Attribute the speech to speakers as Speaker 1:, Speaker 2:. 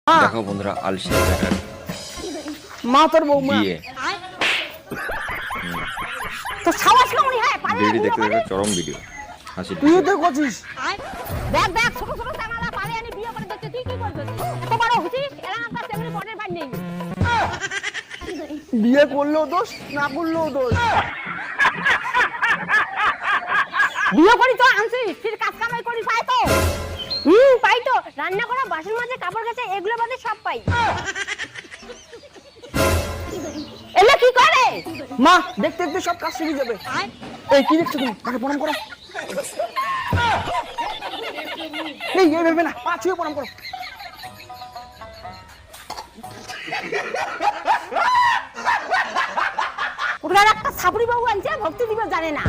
Speaker 1: দেখো বন্ধুরা আলসিয়া বেটার
Speaker 2: মা তোর বৌমা
Speaker 1: বিয়ে
Speaker 3: তো সাবাস কেমন হয় পারে
Speaker 1: ভিডিও দেখতে দেখতে চরম ভিডিও হাসি
Speaker 2: তুই তো করছিস
Speaker 3: দেখ দেখ ছোট ছোট টামালা পারে আমি বিয়ে করে দেখতে তুই কি করছিস এত বড় হইছিস এরা আমার কাছে এমনি পড়ে ভাই নেই
Speaker 2: বিয়ে করলেও দোষ না করলেও দোষ
Speaker 3: বিয়ে করি তো আনছিস ফির কাজ কামাই করি পাই তো পাই তো রান্না করা বাসন মাজা কাপড় কাচা এগুলো বাদে সব পাই এলে কি করে
Speaker 2: মা দেখতে দেখতে সব কাজ শিখে যাবে এই কি দেখছো তুমি তাকে প্রণাম করো এই ভেবে না পা ছুঁয়ে প্রণাম করো
Speaker 3: ওরা একটা সাবরি বাবু আনছে ভক্তি দিবে জানে না